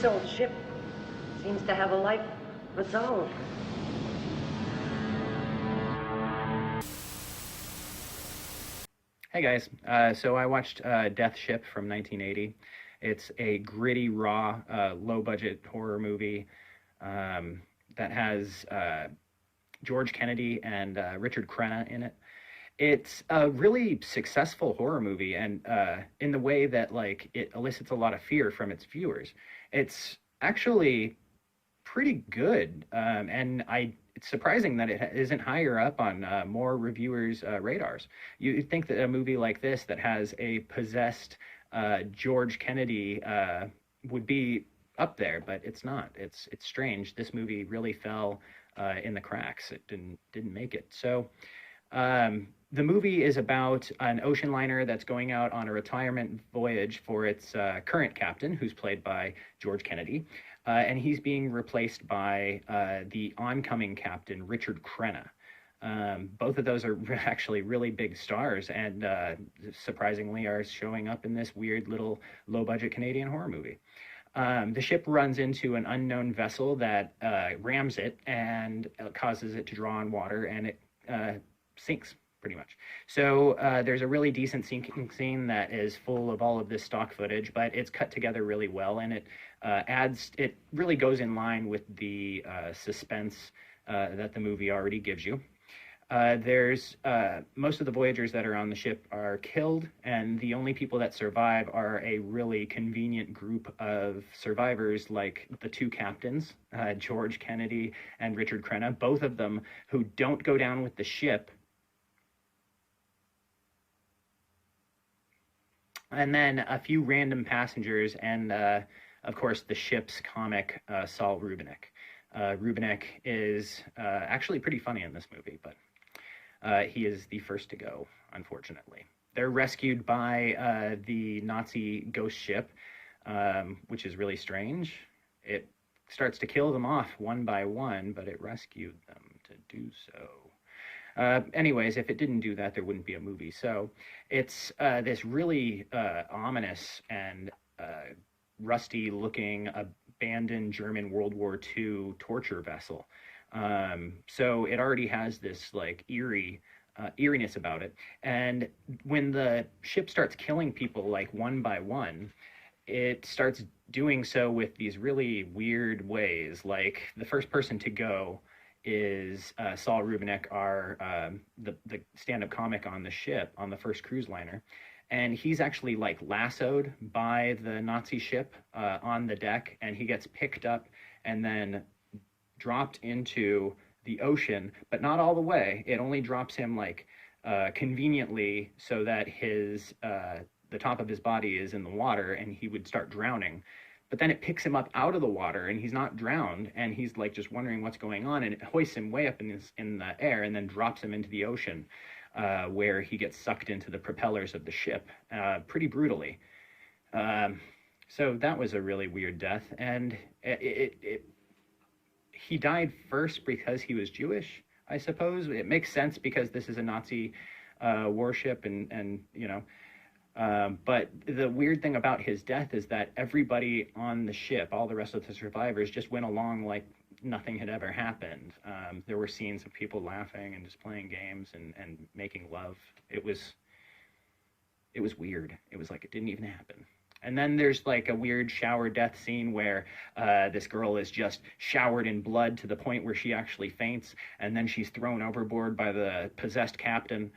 This old ship seems to have a life of its own. Hey guys, so I watched Death Ship from 1980. It's a gritty, raw, low-budget horror movie that has George Kennedy and Richard Crenna in it. It's a really successful horror movie, and in the way that like it elicits a lot of fear from its viewers. It's actually pretty good, and it's surprising that it isn't higher up on more reviewers' radars. You'd think that a movie like this that has a possessed George Kennedy would be up there, but it's not. It's strange. This movie really fell in the cracks. It didn't make it. So the movie is about an ocean liner that's going out on a retirement voyage for its current captain, who's played by George Kennedy. And he's being replaced by the oncoming captain, Richard Crenna. Both of those are actually really big stars, and surprisingly are showing up in this weird little low-budget Canadian horror movie. The ship runs into an unknown vessel that rams it and causes it to draw on water, and it sinks pretty much. So there's a really decent sinking scene that is full of all of this stock footage, but it's cut together really well, and it really goes in line with the suspense that the movie already gives you. There's most of the Voyagers that are on the ship are killed, and the only people that survive are a really convenient group of survivors, like the two captains, George Kennedy and Richard Crenna, both of them who don't go down with the ship. And then a few random passengers, and of course the ship's comic, Saul Rubinek. Rubinek is actually pretty funny in this movie, but he is the first to go, unfortunately. They're rescued by the Nazi ghost ship, which is really strange. It starts to kill them off one by one, but it rescued them to do so. Anyways, if it didn't do that, there wouldn't be a movie. So it's this really ominous and rusty-looking abandoned German World War II torture vessel. So it already has this like eeriness about it. And when the ship starts killing people like one by one, it starts doing so with these really weird ways. Like the first person to go is Saul Rubinek, the stand-up comic on the ship, on the first cruise liner. And he's actually like lassoed by the Nazi ship on the deck, and he gets picked up and then dropped into the ocean, but not all the way. It only drops him like conveniently so that the top of his body is in the water and he would start drowning. But then it picks him up out of the water and he's not drowned, and he's like just wondering what's going on, and it hoists him way up in the air and then drops him into the ocean where he gets sucked into the propellers of the ship pretty brutally. So that was a really weird death, and he died first because he was Jewish, I suppose. It makes sense because this is a Nazi warship, and you know. But the weird thing about his death is that everybody on the ship, all the rest of the survivors, just went along like nothing had ever happened. There were scenes of people laughing and just playing games and making love. It was weird. It was like it didn't even happen. And then there's like a weird shower death scene where this girl is just showered in blood to the point where she actually faints, and then she's thrown overboard by the possessed captain.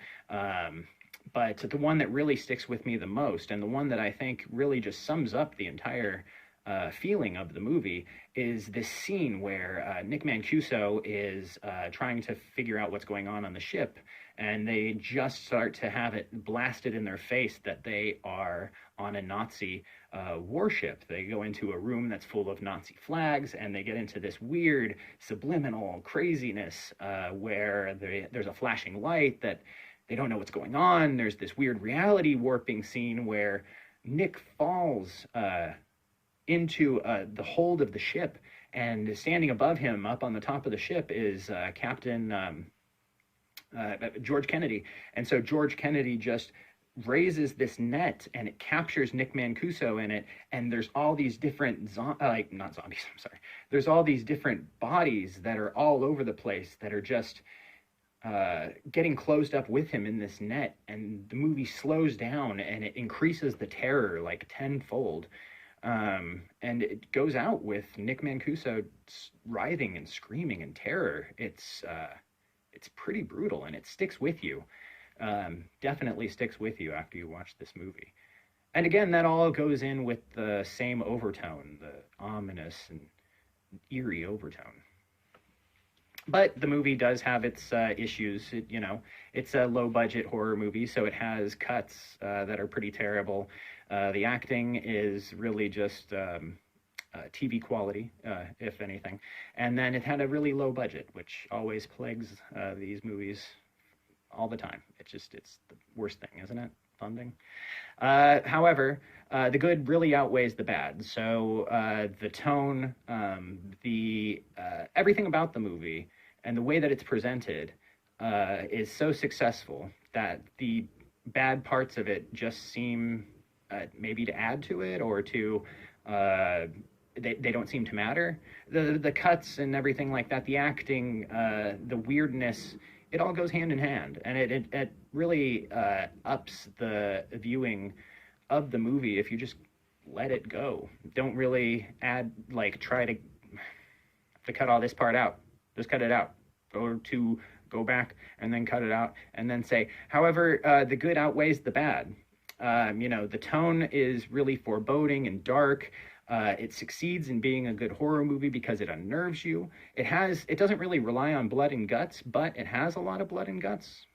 But the one that really sticks with me the most, and the one that I think really just sums up the entire feeling of the movie, is this scene where Nick Mancuso is trying to figure out what's going on the ship, and they just start to have it blasted in their face that they are on a Nazi warship. They go into a room that's full of Nazi flags, and they get into this weird subliminal craziness where there's a flashing light that they don't know what's going on. There's this weird reality warping scene where Nick falls into the hold of the ship, and standing above him up on the top of the ship is Captain George Kennedy. And so George Kennedy just raises this net and it captures Nick Mancuso in it, and there's all these different like not zombies, I'm sorry, there's all these different bodies that are all over the place that are just getting closed up with him in this net, and the movie slows down and it increases the terror like tenfold. And it goes out with Nick Mancuso writhing and screaming in terror. It's pretty brutal, and it sticks with you. Definitely sticks with you after you watch this movie. And again, that all goes in with the same overtone, the ominous and eerie overtone. But the movie does have its issues. It's a low-budget horror movie, so it has cuts that are pretty terrible. The acting is really just TV quality, if anything. And then it had a really low budget, which always plagues these movies all the time. It's the worst thing, isn't it? Funding. However, the good really outweighs the bad. So the tone, the everything about the movie and the way that it's presented is so successful that the bad parts of it just seem maybe to add to it, or to they don't seem to matter. The cuts and everything like that, the acting, the weirdness, it all goes hand in hand, and it really ups the viewing of the movie if you just let it go. Don't really add, like, try to cut all this part out. Just cut it out. Go back and then cut it out and then say, however, the good outweighs the bad. The tone is really foreboding and dark. It succeeds in being a good horror movie because it unnerves you. It doesn't really rely on blood and guts, but it has a lot of blood and guts.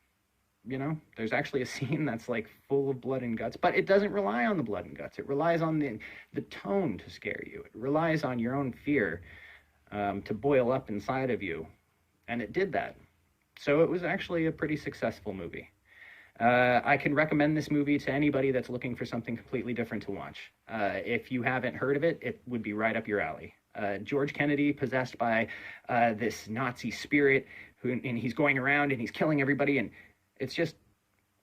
There's actually a scene that's like full of blood and guts, but it doesn't rely on the blood and guts. It relies on the tone to scare you. It relies on your own fear to boil up inside of you. And it did that. So it was actually a pretty successful movie. I can recommend this movie to anybody that's looking for something completely different to watch. If you haven't heard of it, it would be right up your alley. George Kennedy, possessed by this Nazi spirit, and he's going around and he's killing everybody, and it's just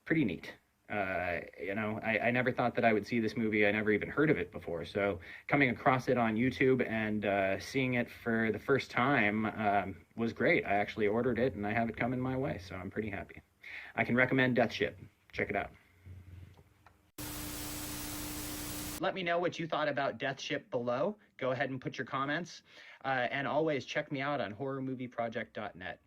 pretty neat. I never thought that I would see this movie. I never even heard of it before. So coming across it on YouTube and seeing it for the first time was great. I actually ordered it, and I have it coming my way, so I'm pretty happy. I can recommend Death Ship. Check it out. Let me know what you thought about Death Ship below. Go ahead and put your comments. And always check me out on horrormovieproject.net.